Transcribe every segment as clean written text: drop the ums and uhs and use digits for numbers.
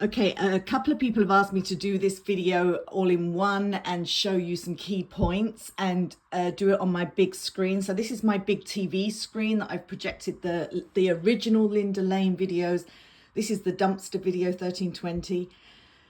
Okay, a couple of people have asked me to do this video all in one and show you some key points and do it on my big screen. So this is my big TV screen that I've projected the original Linda Lane videos. This is the dumpster video 1320.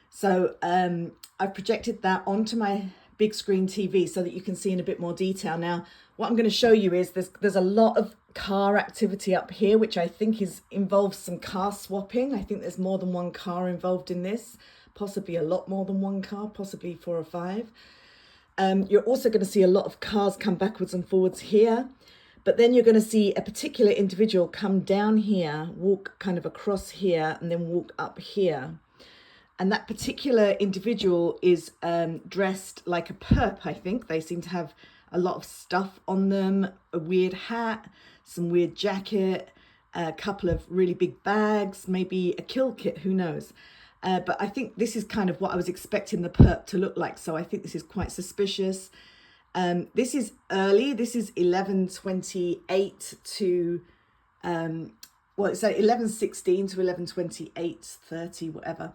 So I've projected that onto my big screen TV so that you can see in a bit more detail. Now, what I'm going to show you is there's a lot of car activity up here, which I think involves some car swapping. I think there's more than one car involved in this, possibly a lot more than one car, possibly 4 or 5. You're also going to see a lot of cars come backwards and forwards here, but then you're going to see a particular individual come down here, walk kind of across here, and then walk up here. And that particular individual is dressed like a perp, I think. They seem to have a lot of stuff on them, a weird hat, some weird jacket, a couple of really big bags, maybe a kill kit, who knows. But I think this is kind of what I was expecting the perp to look like. So I think this is quite suspicious. This is early. This is 11:28 to, well, it's 11:16 to 11:28:30, whatever.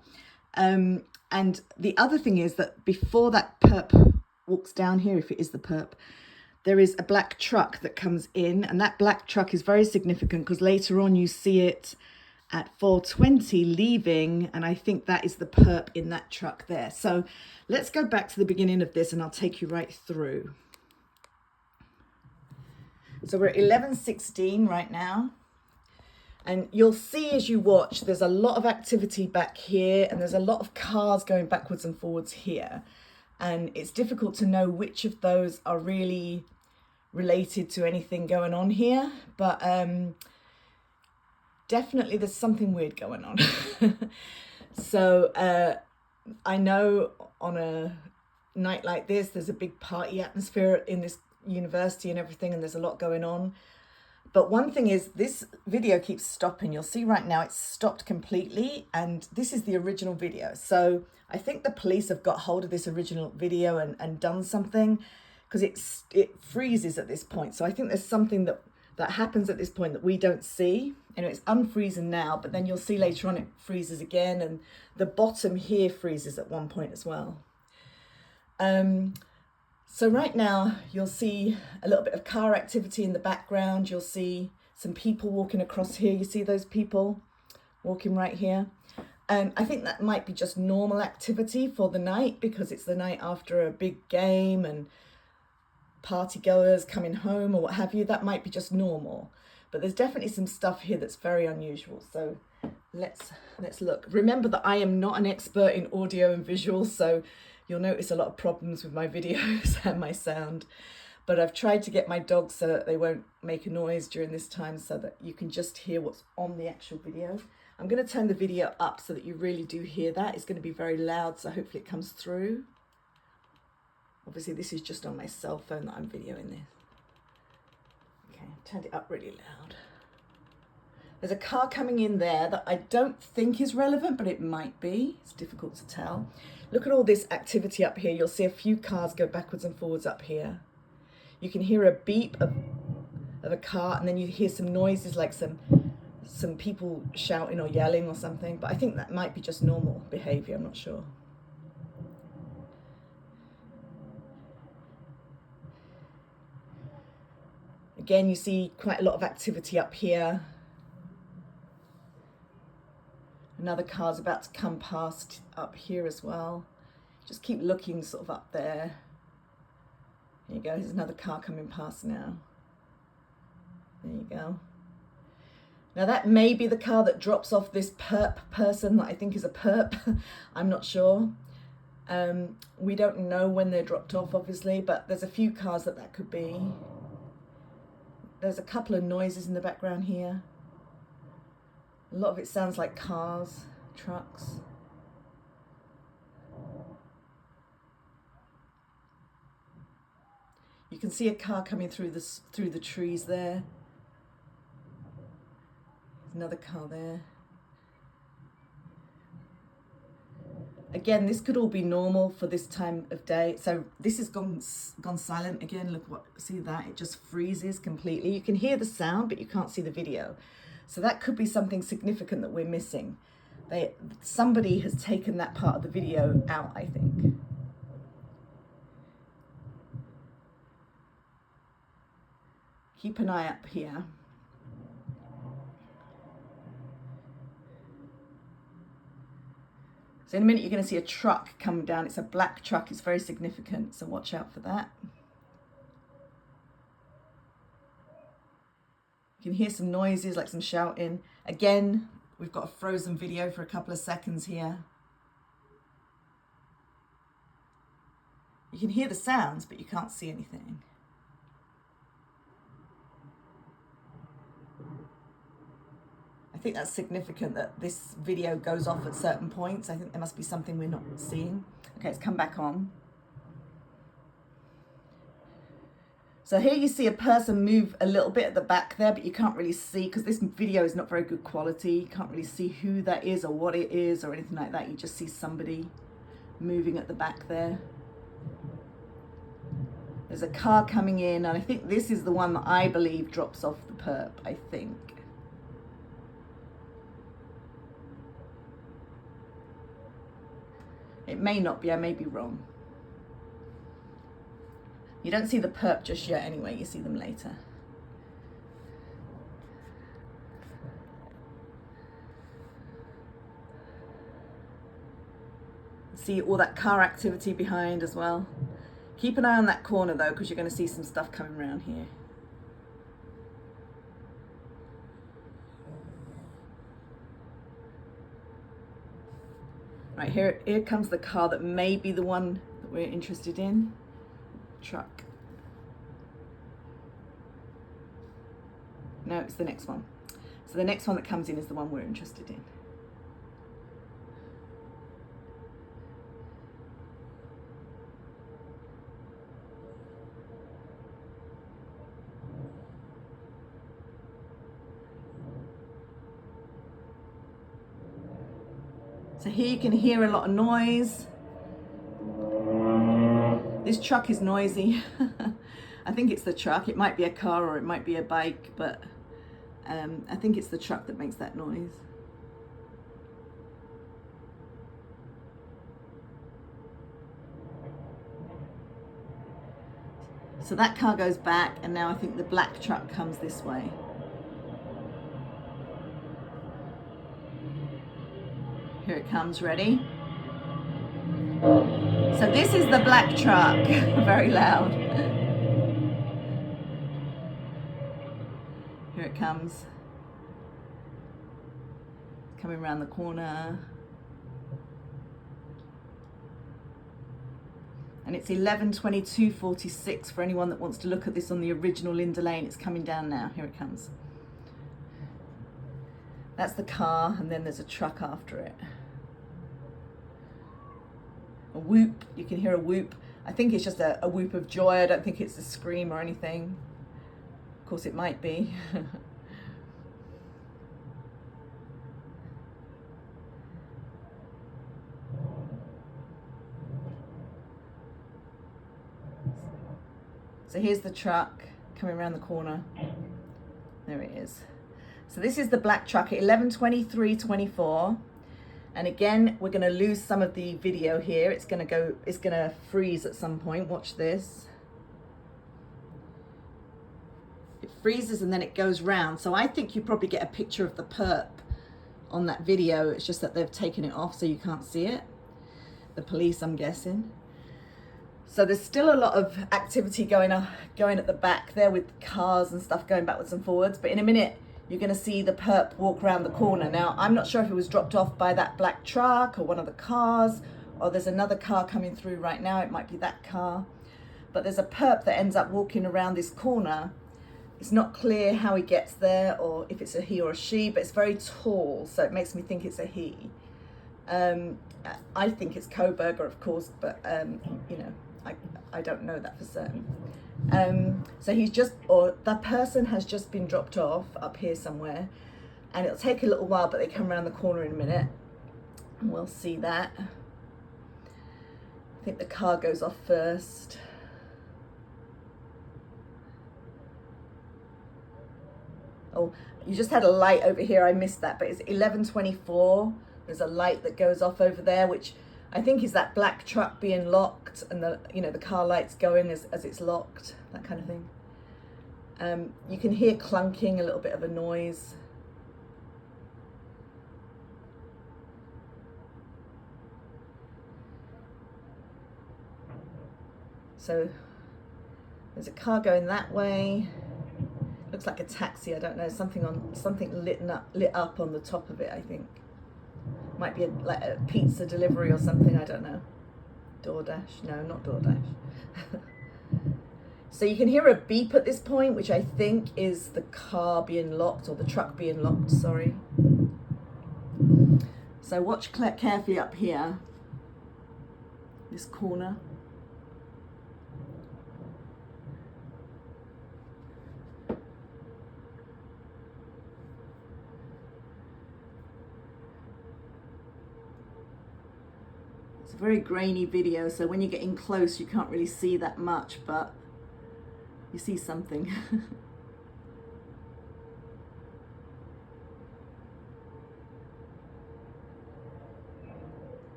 And the other thing is that before that perp walks down here, if it is the perp, there is a black truck that comes in, and that black truck is very significant because later on you see it at 4:20 leaving, and I think that is the perp in that truck there. So let's go back to the beginning of this and I'll take you right through. So we're at 11:16 right now. And you'll see as you watch, there's a lot of activity back here and there's a lot of cars going backwards and forwards here. And it's difficult to know which of those are really related to anything going on here. But definitely there's something weird going on. So I know on a night like this, there's a big party atmosphere in this university and everything, and there's a lot going on. But one thing is, this video keeps stopping. You'll see right now it's stopped completely, and this is the original video. So I think the police have got hold of this original video and done something, because it freezes at this point. So I think there's something that happens at this point that we don't see. And it's unfreezing now, but then you'll see later on it freezes again, and the bottom here freezes at one point as well. So right now you'll see a little bit of car activity in the background. You'll see some people walking across here. You see those people walking right here. I think that might be just normal activity for the night, because it's the night after a big game and party goers coming home or what have you. That might be just normal, but there's definitely some stuff here that's very unusual. So let's look. Remember that I am not an expert in audio and visuals, so you'll notice a lot of problems with my videos and my sound, but I've tried to get my dogs so that they won't make a noise during this time, so that you can just hear what's on the actual video. I'm going to turn the video up so that you really do hear that. It's going to be very loud, so hopefully it comes through. Obviously this is just on my cell phone that I'm videoing this. Okay, I've turned it up really loud. There's a car coming in there that I don't think is relevant, but it might be. It's difficult to tell. Look at all this activity up here. You'll see a few cars go backwards and forwards up here. You can hear a beep of a car, and then you hear some noises like some people shouting or yelling or something. But I think that might be just normal behavior. I'm not sure. Again, you see quite a lot of activity up here. Another car's about to come past up here as well. Just keep looking sort of up there. There you go, there's another car coming past now. There you go. Now that may be the car that drops off this perp person that I think is a perp. I'm not sure. We don't know when they're dropped off, obviously, but there's a few cars that could be. There's a couple of noises in the background here. A lot of it sounds like cars, trucks. You can see a car coming through the trees there. There's another car there. Again, this could all be normal for this time of day. So this has gone silent again. Look, see that? It just freezes completely. You can hear the sound, but you can't see the video. So that could be something significant that we're missing. Somebody has taken that part of the video out, I think. Keep an eye up here. So in a minute you're going to see a truck coming down. It's a black truck. It's very significant, so watch out for that. You can hear some noises, like some shouting. Again, we've got a frozen video for a couple of seconds here. You can hear the sounds, but you can't see anything. I think that's significant that this video goes off at certain points. I think there must be something we're not seeing. Okay, it's come back on. So here you see a person move a little bit at the back there, but you can't really see because this video is not very good quality. You can't really see who that is or what it is or anything like that. You just see somebody moving at the back there. There's a car coming in, and I think this is the one that I believe drops off the perp, I think. It may not be, I may be wrong. You don't see the perp just yet anyway, you see them later. See all that car activity behind as well. Keep an eye on that corner though, because you're going to see some stuff coming around here. Right, here comes the car that may be the one that we're interested in. Truck. No, it's the next one. So the next one that comes in is the one we're interested in. So here you can hear a lot of noise. This truck is noisy. I think it's the truck. It might be a car or it might be a bike, but I think it's the truck that makes that noise. So that car goes back, and now I think the black truck comes this way. Here it comes, ready? So this is the black truck, very loud. Here it comes. It's coming around the corner. And it's 11:22:46 for anyone that wants to look at this on the original Linda Lane. It's coming down now, here it comes. That's the car, and then there's a truck after it. A whoop, you can hear a whoop. I think it's just a whoop of joy. I don't think it's a scream or anything. Of course it might be. So here's the truck coming around the corner. There it is. So this is the black truck at 11:23:24. And again, we're going to lose some of the video here. It's going to freeze at some point. Watch this. It freezes and then it goes round. So I think you probably get a picture of the perp on that video. It's just that they've taken it off so you can't see it. The police, I'm guessing. So there's still a lot of activity going at the back there with cars and stuff going backwards and forwards. But in a minute, you're going to see the perp walk around the corner. Now, I'm not sure if it was dropped off by that black truck or one of the cars, or there's another car coming through right now. It might be that car. But there's a perp that ends up walking around this corner. It's not clear how he gets there or if it's a he or a she, but it's very tall, so it makes me think it's a he. I think it's Kohberger, of course, but, you know, I don't know that for certain. So that person has just been dropped off up here somewhere, and it'll take a little while, but they come around the corner in a minute and we'll see that. I think the car goes off first. Oh, you just had a light over here. I missed that, but it's 11:24. There's a light that goes off over there, which I think is that black truck being locked, and the, you know, the car light's going as it's locked, that kind of thing. You can hear clunking, a little bit of a noise. So there's a car going that way. Looks like a taxi, I don't know, something lit up on the top of it, I think. Might be like a pizza delivery or something, I don't know. DoorDash, no, not DoorDash. So you can hear a beep at this point, which I think is the car being locked, or the truck being locked, sorry. So watch carefully up here, this corner. It's a very grainy video, so when you're getting close you can't really see that much, but you see something.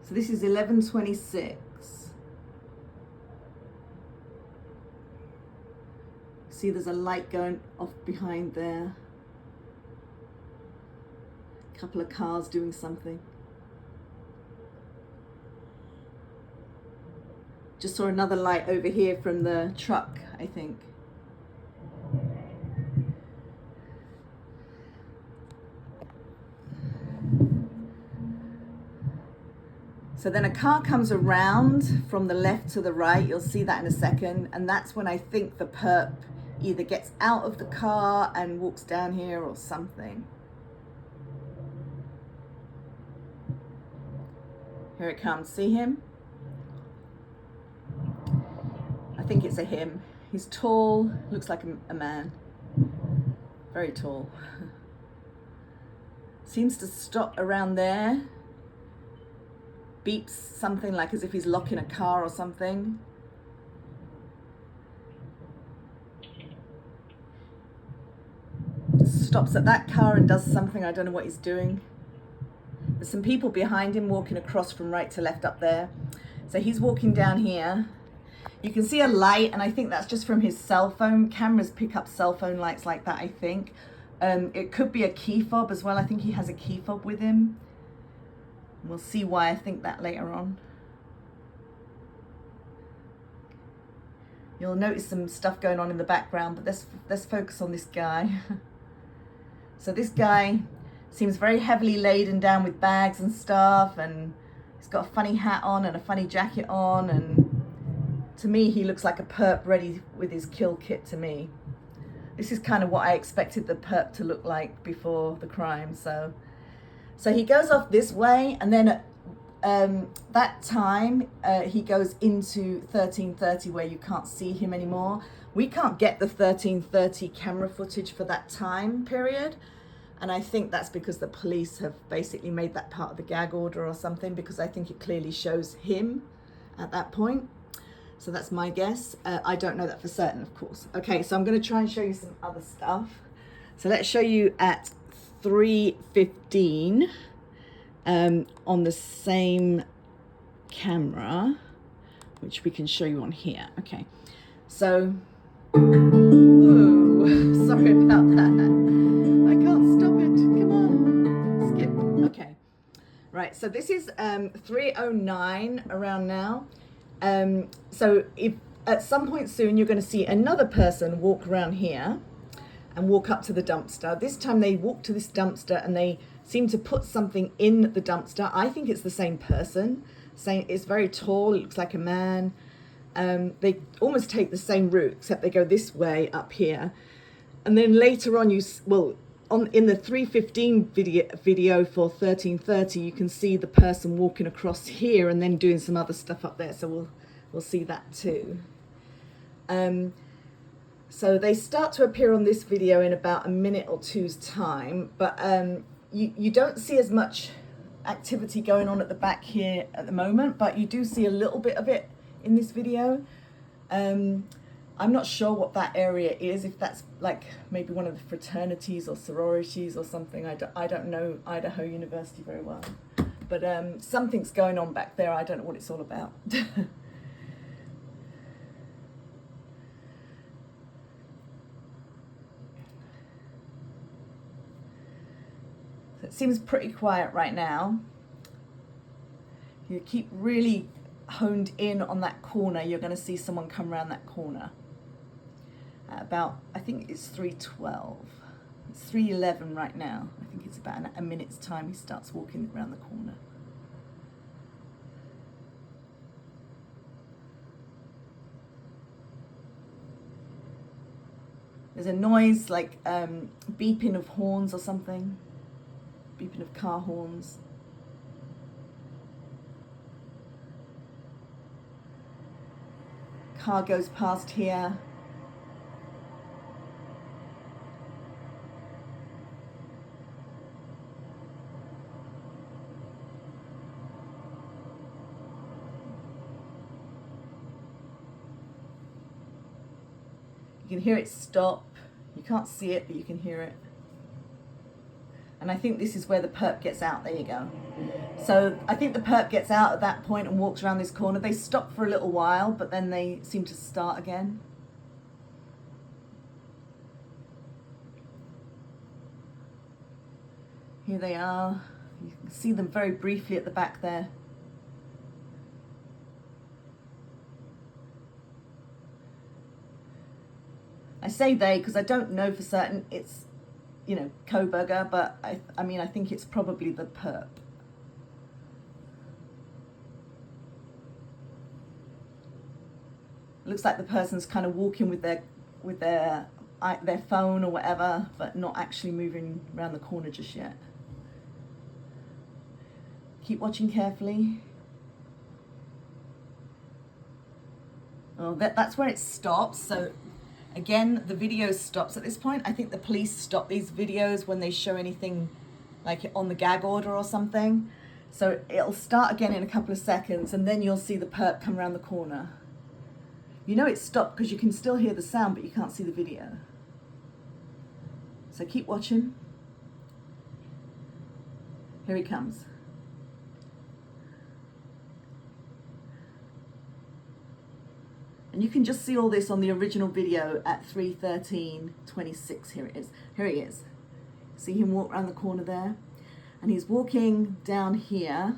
So this is 11:26. See, there's a light going off behind there. A couple of cars doing something. Just saw another light over here from the truck, I think. So then a car comes around from the left to the right. You'll see that in a second. And that's when I think the perp either gets out of the car and walks down here or something. Here it comes. See him? I think it's a him. He's tall, looks like a man. Very tall. Seems to stop around there. Beeps something like as if he's locking a car or something. Stops at that car and does something. I don't know what he's doing. There's some people behind him walking across from right to left up there. So he's walking down here. You can see a light, and I think that's just from his cell phone. Cameras pick up cell phone lights like that, I think. It could be a key fob as well. I think he has a key fob with him. We'll see why I think that later on. You'll notice some stuff going on in the background, but let's focus on this guy. So this guy seems very heavily laden down with bags and stuff, and he's got a funny hat on and a funny jacket on, and to me he looks like a perp ready with his kill kit to me. This is kind of what I expected the perp to look like before the crime. So he goes off this way, and then at that time he goes into 1330 where you can't see him anymore. We can't get the 1330 camera footage for that time period, and I think that's because the police have basically made that part of the gag order or something, because I think it clearly shows him at that point. So that's my guess. I don't know that for certain, of course. Okay, so I'm going to try and show you some other stuff. So let's show you at 3:15 on the same camera, which we can show you on here. Okay, so whoa, sorry about that. I can't stop it. Come on, skip. Okay, right. So this is 3:09 around now. So if at some point soon you're going to see another person walk around here and walk up to the dumpster. This time they walk to this dumpster and they seem to put something in the dumpster. I think it's the same person. It's very tall, it looks like a man. They almost take the same route, except they go this way up here. And then later on, in the 3:15 video for 1330, you can see the person walking across here and then doing some other stuff up there. So we'll see that too. So they start to appear on this video in about a minute or two's time, but you don't see as much activity going on at the back here at the moment, but you do see a little bit of it in this video. I'm not sure what that area is, if that's like maybe one of the fraternities or sororities or something. I don't know Idaho University very well, but something's going on back there. I don't know what it's all about. So it seems pretty quiet right now. If you keep really honed in on that corner, you're going to see someone come around that corner. About, I think it's 3:12. It's 3:11 right now. I think it's about a minute's time he starts walking around the corner. There's a noise like beeping of horns or something. Beeping of car horns. Car goes past here. You can hear it stop. You can't see it, but you can hear it. And I think this is where the perp gets out. There you go. So I think the perp gets out at that point and walks around this corner. They stop for a little while, but then they seem to start again. Here they are. You can see them very briefly at the back there. I say they because I don't know for certain it's, you know, Kohberger, but I mean, I think it's probably the perp. It looks like the person's kind of walking with their phone or whatever, but not actually moving around the corner just yet. Keep watching carefully. Oh, that's where it stops. So again, the video stops at this point. I think the police stop these videos when they show anything like on the gag order or something. So it'll start again in a couple of seconds, and then you'll see the perp come around the corner. You know it's stopped because you can still hear the sound, but you can't see the video. So keep watching. Here he comes. And you can just see all this on the original video at 3:13:26. Here it is. Here he is. See him walk around the corner there? And he's walking down here.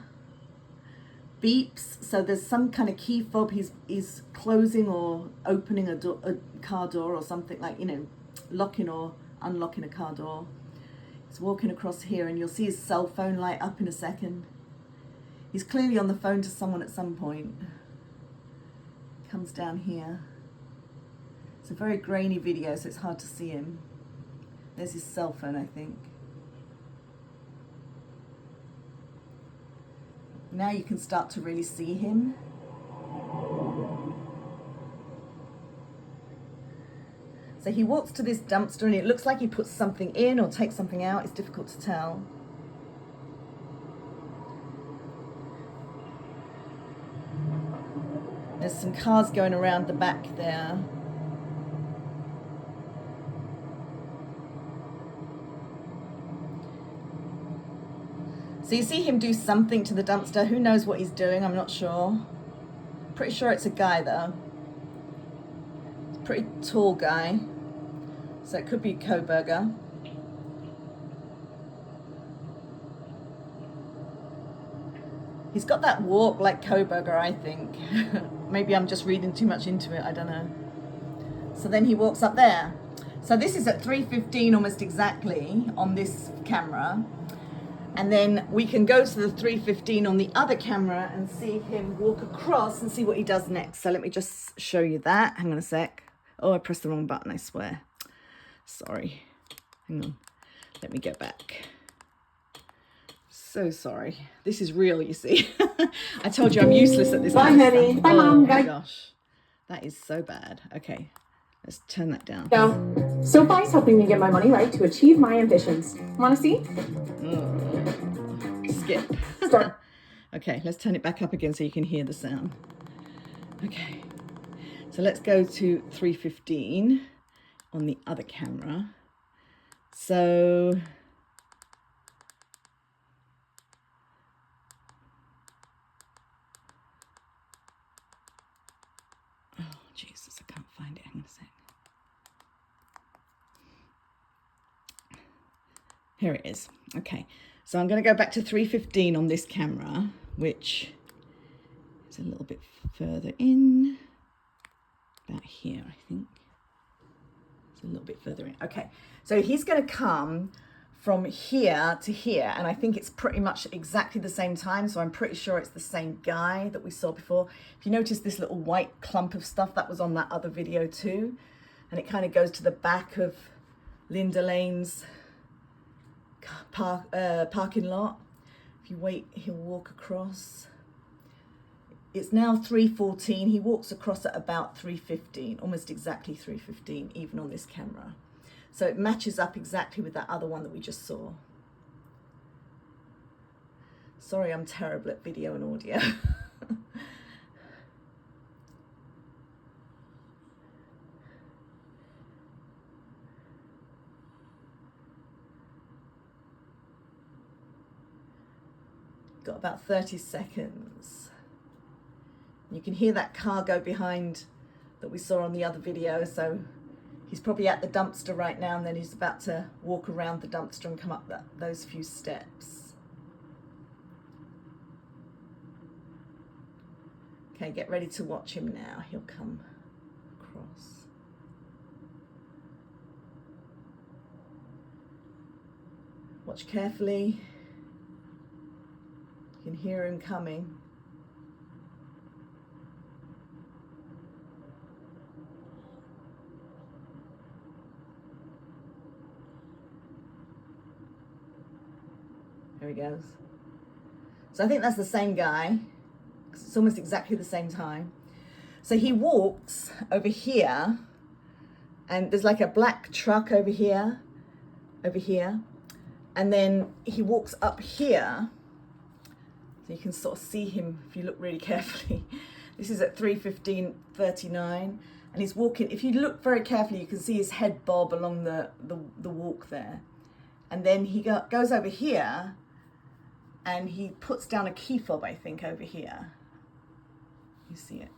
Beeps. So there's some kind of key fob. He's closing or opening a car door or something, like, you know, locking or unlocking a car door. He's walking across here, and you'll see his cell phone light up in a second. He's clearly on the phone to someone at some point. Comes down here. It's a very grainy video, so it's hard to see him. There's his cell phone, I think. Now you can start to really see him. So he walks to this dumpster, and it looks like he puts something in or takes something out. It's difficult to tell. There's some cars going around the back there. So you see him do something to the dumpster. Who knows what he's doing? I'm not sure. Pretty sure it's a guy though. It's a pretty tall guy. So it could be Kohberger. He's got that walk like Kohberger, I think. Maybe I'm just reading too much into it, I don't know. So then he walks up there. So this is at 3:15 almost exactly on this camera. And then we can go to the 3:15 on the other camera and see him walk across and see what he does next. So let me just show you that. Hang on a sec. Oh, I pressed the wrong button, I swear. Sorry. Hang on. Let me get back. So sorry. This is real, you see. I told you I'm useless at this. Bye, honey. Bye, Mom. Oh my gosh. That is so bad. Okay. Let's turn that down. So, Sophie's helping me get my money right to achieve my ambitions. Want to see? skip. Start. Okay, let's turn it back up again so you can hear the sound. Okay, so let's go to 3:15 on the other camera. So oh Jesus, I can't find it. Hang on a sec. Here it is. Okay, so I'm going to go back to 3:15 on this camera, which is a little bit further in, about here, I think. It's a little bit further in. Okay, so he's going to come from here to here, and I think it's pretty much exactly the same time, so I'm pretty sure it's the same guy that we saw before. If you notice this little white clump of stuff, that was on that other video too, and it kind of goes to the back of Linda Lane's parking lot. If you wait, he'll walk across. It's now 3:14. He walks across at about 3:15, almost exactly 3:15, even on this camera. So it matches up exactly with that other one that we just saw. Sorry, I'm terrible at video and audio. Got about 30 seconds. You can hear that car go behind that we saw on the other video, so he's probably at the dumpster right now, and then he's about to walk around the dumpster and come up those few steps. Okay, get ready to watch him now. He'll come across. Watch carefully. You can hear him coming. There he goes. So I think that's the same guy. It's almost exactly the same time. So he walks over here, and there's like a black truck over here, and then he walks up here. So you can sort of see him if you look really carefully. This is at 3:15:39, and he's walking. If you look very carefully, you can see his head bob along the walk there. And then he goes over here, and he puts down a key fob, I think, over here. You see it.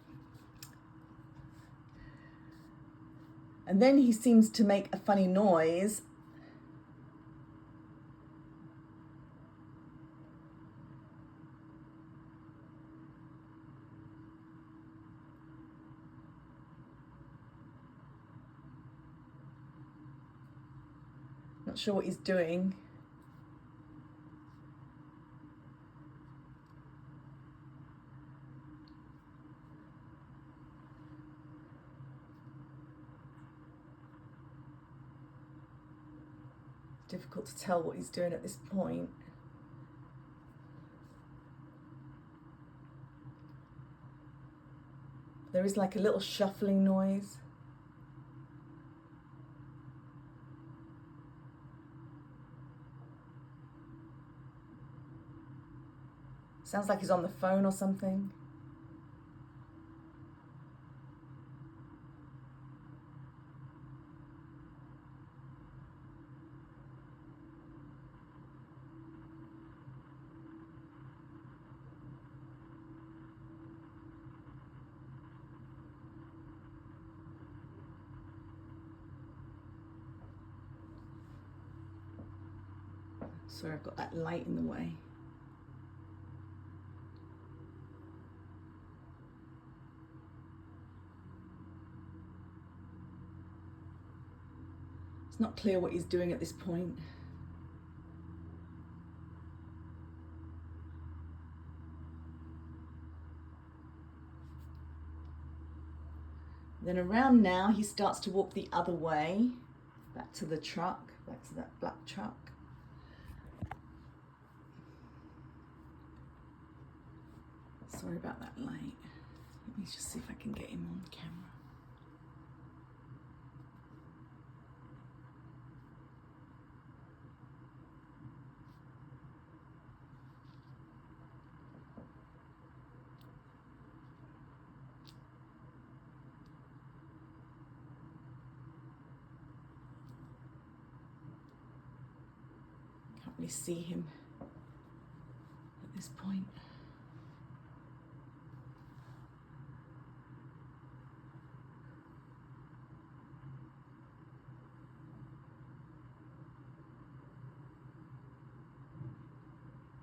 And then he seems to make a funny noise. Not sure what he's doing. Difficult to tell what he's doing at this point. There is like a little shuffling noise. Sounds like he's on the phone or something. Sorry, I've got that light in the way. It's not clear what he's doing at this point. Then around now, he starts to walk the other way, back to the truck, back to that black truck. Sorry about that light. Let me just see if I can get him on the camera. really see him at this point.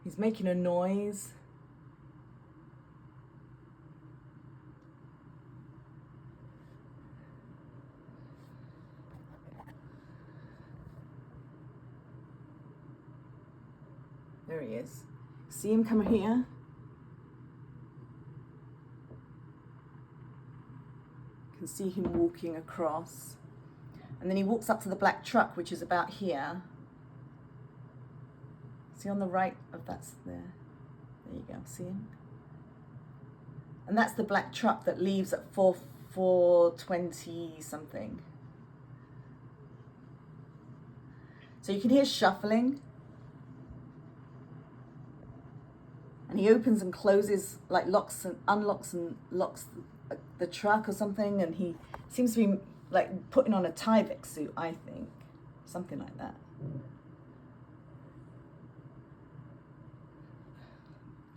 He's making a noise. There he is. See him come here? You can see him walking across. And then he walks up to the black truck, which is about here. See on the right of that's there. There you go, see him? And that's the black truck that leaves at 4:20 something. So you can hear shuffling. And he opens and closes, like locks and unlocks and locks the truck or something. And he seems to be like putting on a Tyvek suit, I think. Something like that.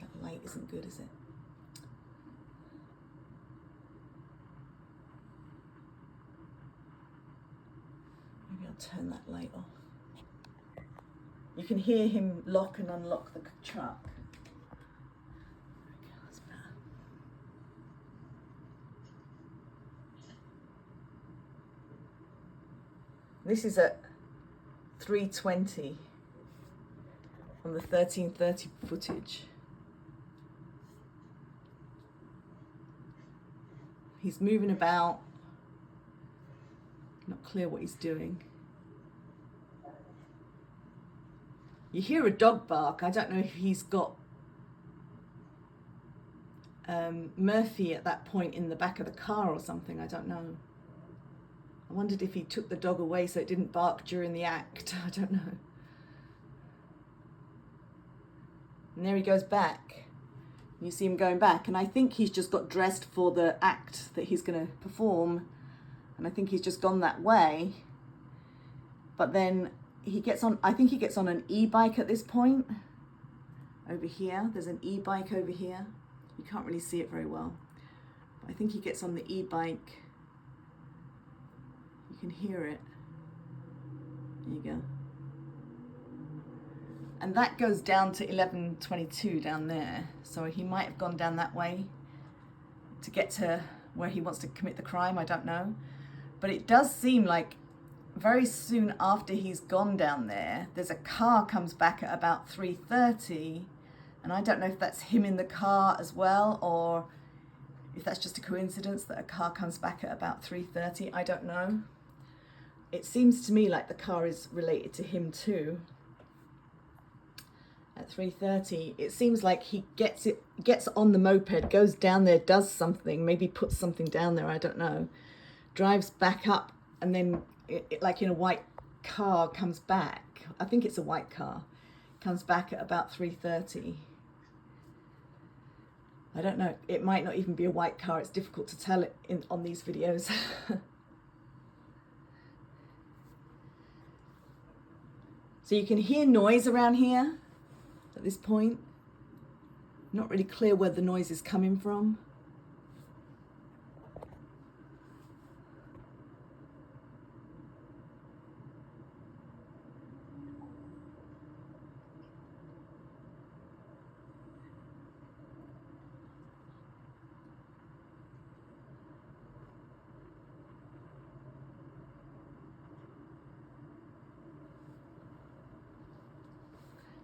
That light isn't good, is it? Maybe I'll turn that light off. You can hear him lock and unlock the truck. This is at 3:20 on the 1330 footage. He's moving about, not clear what he's doing. You hear a dog bark. I don't know if he's got Murphy at that point in the back of the car or something, I don't know. I wondered if he took the dog away so it didn't bark during the act. I don't know. And there he goes back. You see him going back. And I think he's just got dressed for the act that he's going to perform. And I think he's just gone that way. But then he gets on, I think he gets on an e-bike at this point. Over here. There's an e-bike over here. You can't really see it very well. But I think he gets on the e-bike. You can hear it. There you go. And that goes down to 11:22 down there. So he might have gone down that way to get to where he wants to commit the crime. I don't know. But it does seem like very soon after he's gone down there, there's a car comes back at about 3:30. And I don't know if that's him in the car as well, or if that's just a coincidence that a car comes back at about 3:30. I don't know. It seems to me like the car is related to him too. At 3:30, it seems like he gets on the moped, goes down there, does something, maybe puts something down there, I don't know. Drives back up, and then like in a white car comes back. I think it's a white car. Comes back at about 3:30. I don't know. It might not even be a white car. It's difficult to tell it on these videos. So you can hear noise around here at this point. Not really clear where the noise is coming from.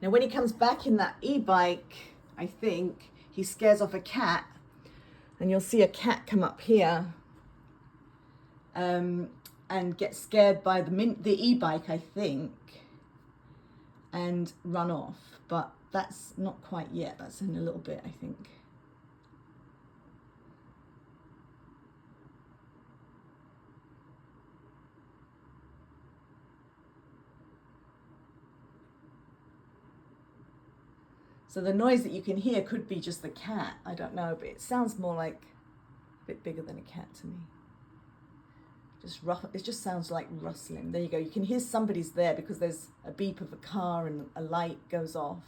Now when he comes back in that e-bike, I think, he scares off a cat. And you'll see a cat come up here and get scared by the e-bike, I think, and run off. But that's not quite yet. That's in a little bit, I think. So the noise that you can hear could be just the cat. I don't know, but it sounds more like a bit bigger than a cat to me. Just rough. It just sounds like rustling. There you go. You can hear somebody's there because there's a beep of a car and a light goes off.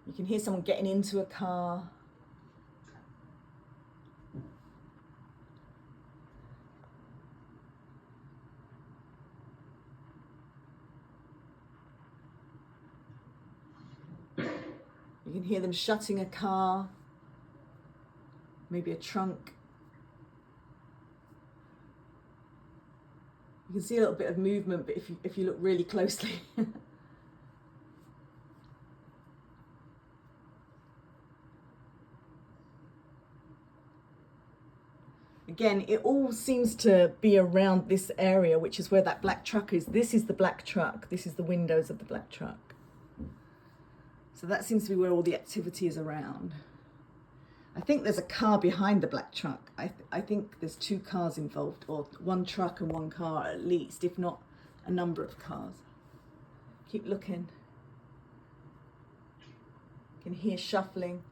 You can hear someone getting into a car. You can hear them shutting a car, maybe a trunk. You can see a little bit of movement, but if you look really closely. Again, it all seems to be around this area, which is where that black truck is. This is the black truck. This is the windows of the black truck. So that seems to be where all the activity is around. I think there's a car behind the black truck. I think there's two cars involved, or one truck and one car at least, if not a number of cars. Keep looking. You can hear shuffling.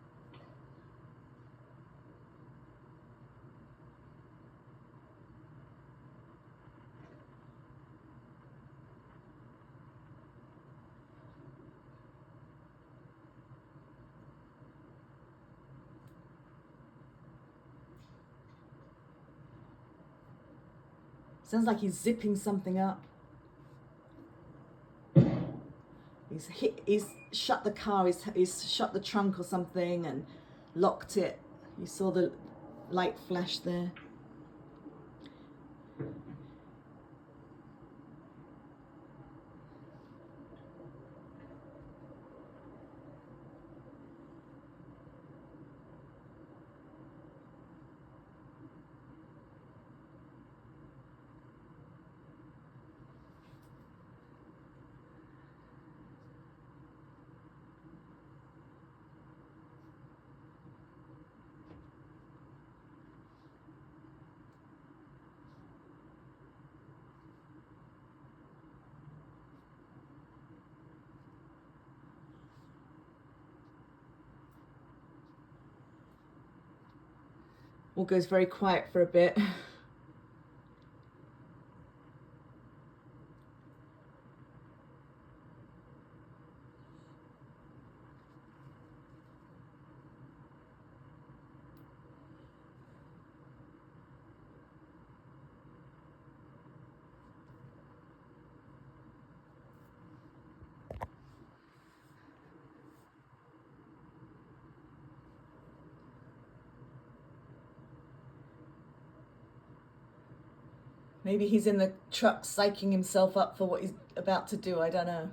Sounds like he's zipping something up. He's shut the car, he's shut the trunk or something and locked it. You saw the light flash there. All goes very quiet for a bit. Maybe he's in the truck psyching himself up for what he's about to do, I don't know.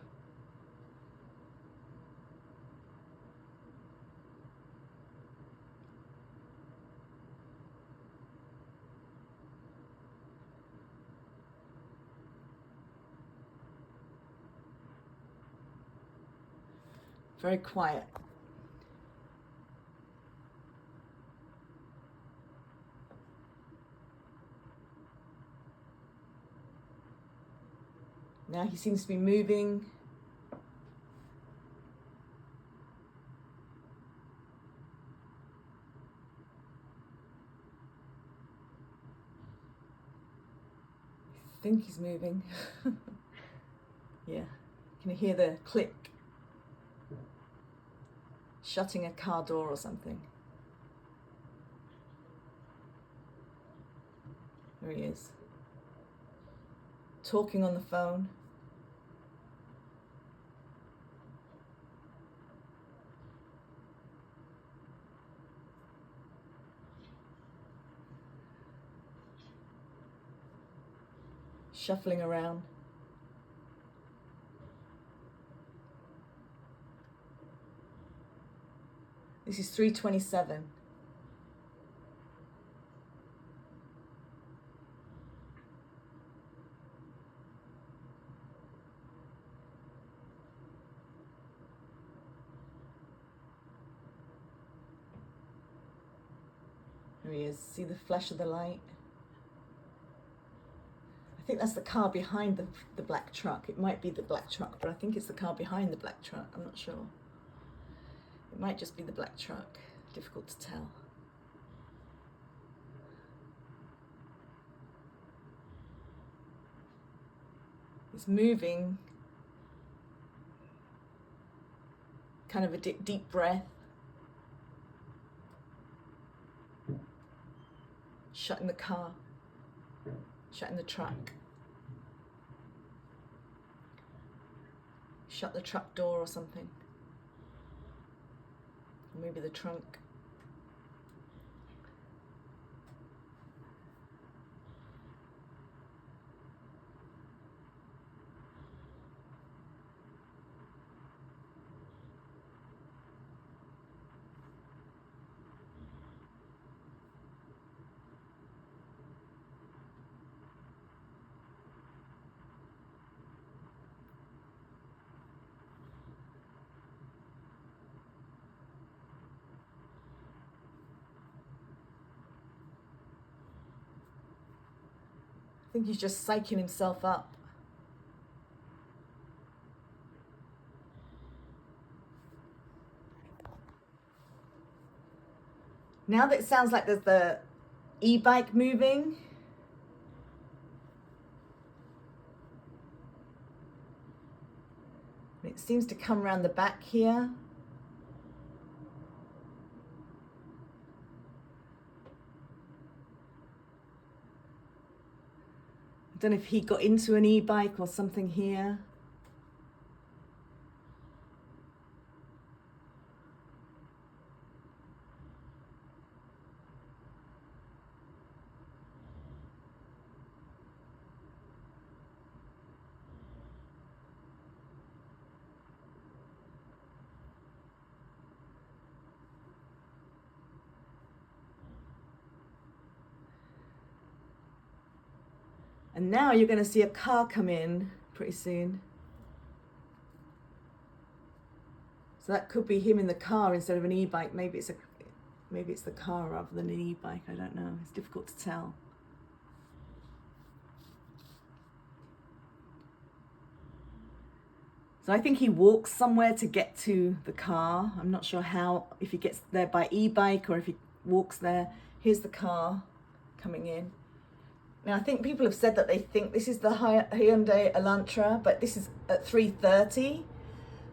Very quiet. Now he seems to be moving. I think he's moving. Yeah, can you hear the click? Shutting a car door or something. There he is. Talking on the phone. Shuffling around. This is 3:27. There he is. See the flash of the light? I think that's the car behind the black truck. It might be the black truck, but I think it's the car behind the black truck. I'm not sure. It might just be the black truck, difficult to tell. It's moving, kind of a deep breath, shutting the car, shutting the truck, shut the truck door or something, or maybe the trunk. I think he's just psyching himself up. Now that it sounds like there's the e-bike moving, it seems to come around the back here. I don't know if he got into an e-bike or something here. And now you're going to see a car come in pretty soon. So that could be him in the car instead of an e-bike. Maybe it's the car rather than an e-bike. I don't know. It's difficult to tell. So I think he walks somewhere to get to the car. I'm not sure how, if he gets there by e-bike or if he walks there. Here's the car coming in. Now, I think people have said that they think this is the Hyundai Elantra, but this is at 3:30.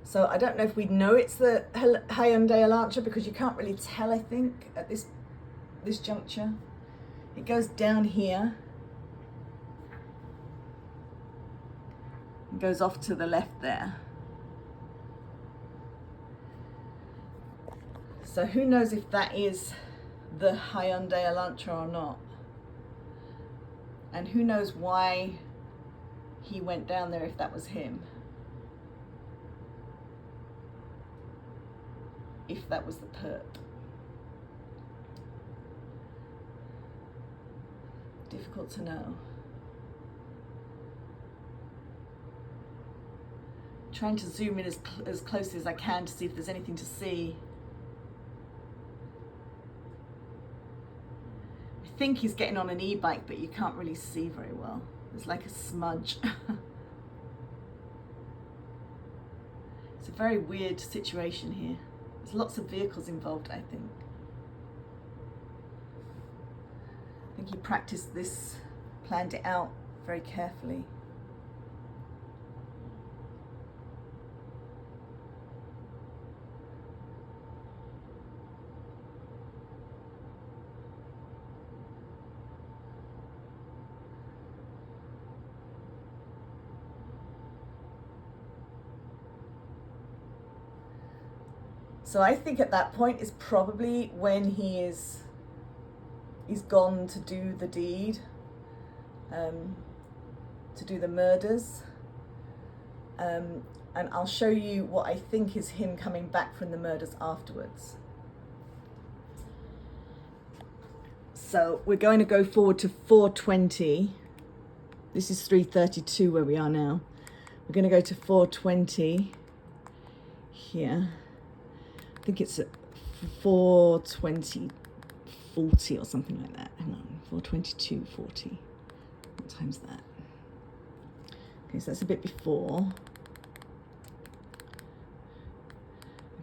So I don't know if we know it's the Hyundai Elantra because you can't really tell, I think, at this juncture. It goes down here. It goes off to the left there. So who knows if that is the Hyundai Elantra or not. And who knows why he went down there if that was him. If that was the perp. Difficult to know. Trying to zoom in as closely as I can to see if there's anything to see. I think he's getting on an e-bike, but you can't really see very well. There's like a smudge. It's a very weird situation here. There's lots of vehicles involved, I think. I think he practiced this, planned it out very carefully. So I think at that point is probably when he's gone to do the deed, to do the murders. And I'll show you what I think is him coming back from the murders afterwards. So we're going to go forward to 4:20. This is 3:32 where we are now. We're going to go to 4:20 here. I think it's at 4:20, 40 or something like that. Hang on, 4:22, 40. What time's that? Okay, so that's a bit before.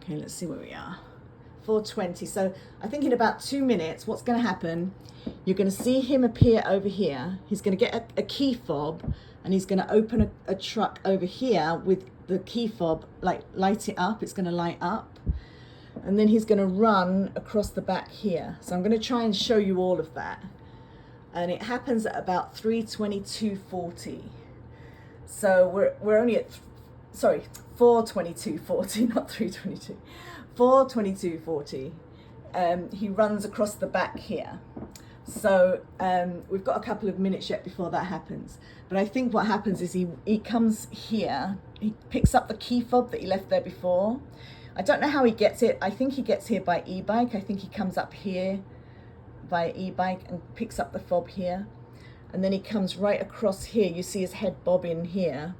Okay, let's see where we are. 4:20. So I think in about 2 minutes, what's going to happen, you're going to see him appear over here. He's going to get a key fob, and he's going to open a truck over here with the key fob, like light it up. It's going to light up. And then he's going to run across the back here. So I'm going to try and show you all of that. And it happens at about 3:22:40. So we're only at, sorry, 4:22:40, not 3:22. 4:22:40. He runs across the back here. So we've got a couple of minutes yet before that happens. But I think what happens is he comes here, he picks up the key fob that he left there before. I don't know how he gets it. I think he gets here by e-bike. I think he comes up here by e-bike and picks up the fob here. And then he comes right across here. You see his head bob in here.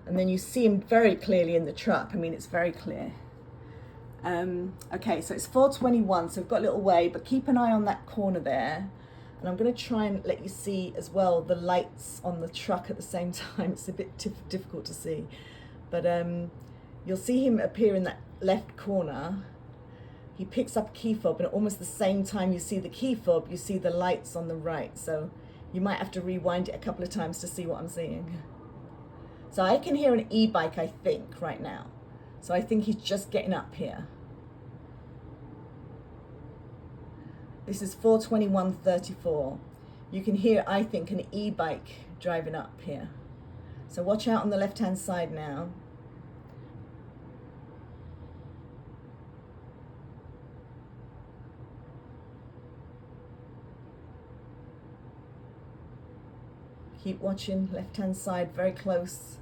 And then you see him very clearly in the truck. I mean, it's very clear. Okay, so it's 4:21, so we've got a little way, but keep an eye on that corner there. And I'm going to try and let you see as well the lights on the truck at the same time. It's a bit difficult to see. But you'll see him appear in that left corner. He picks up a key fob, and at almost the same time you see the key fob, you see the lights on the right. So you might have to rewind it a couple of times to see what I'm seeing. So I can hear an e-bike, I think, right now. So I think he's just getting up here. This is 4:21:34. You can hear, I think, an e-bike driving up here. So watch out on the left-hand side now. Keep watching, left-hand side, very close.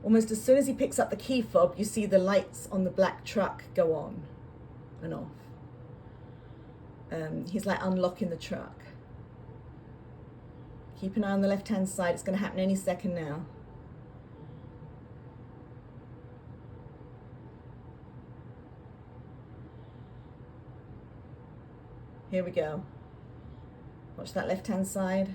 Almost as soon as he picks up the key fob, you see the lights on the black truck go on and off. He's like unlocking the truck. Keep an eye on the left-hand side. It's going to happen any second now. Here we go. Watch that left-hand side.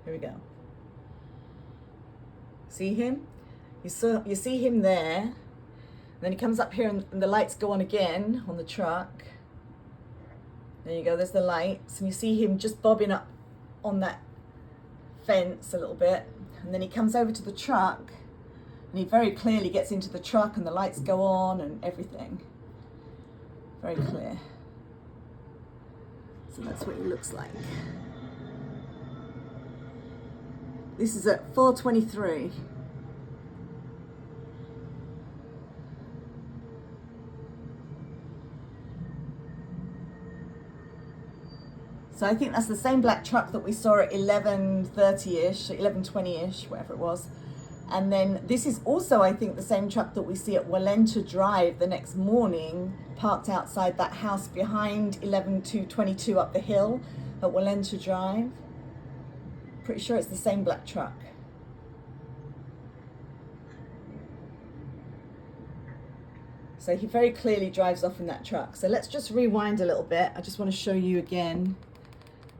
Here we go. See him? You see him there. Then he comes up here and the lights go on again on the truck. There you go, there's the lights. And you see him just bobbing up on that fence a little bit. And then he comes over to the truck and he very clearly gets into the truck and the lights go on and everything. Very clear. So that's what he looks like. This is at 4:23. So I think that's the same black truck that we saw at 11:30-ish, 11:20-ish, whatever it was. And then this is also, I think, the same truck that we see at Wallenta Drive the next morning, parked outside that house behind 11:22 up the hill at Wallenta Drive. Pretty sure it's the same black truck. So he very clearly drives off in that truck. So let's just rewind a little bit. I just want to show you again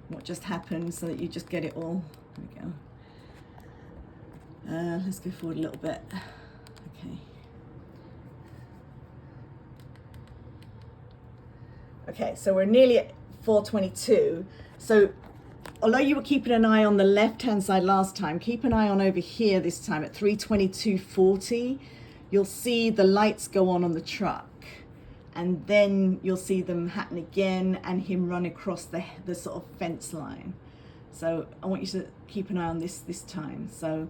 what just happened so that you just get it all. There we go. Let's go forward a little bit. Okay. Okay, so we're nearly at 4:22. So although you were keeping an eye on the left-hand side last time, keep an eye on over here this time at 3:22:40. You'll see the lights go on the truck. And then you'll see them happen again and him run across the sort of fence line. So I want you to keep an eye on this time. So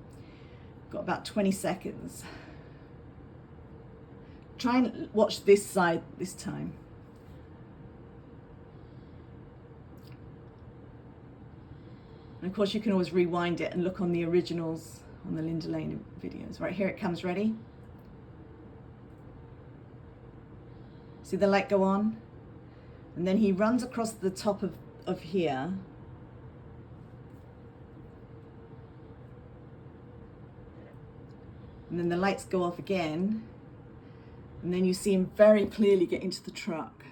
got about 20 seconds. Try and watch this side this time. And of course you can always rewind it and look on the originals on the Linda Lane videos. Right, here it comes, ready? See the light go on? And then he runs across the top of here. And then the lights go off again. And then you see him very clearly get into the truck.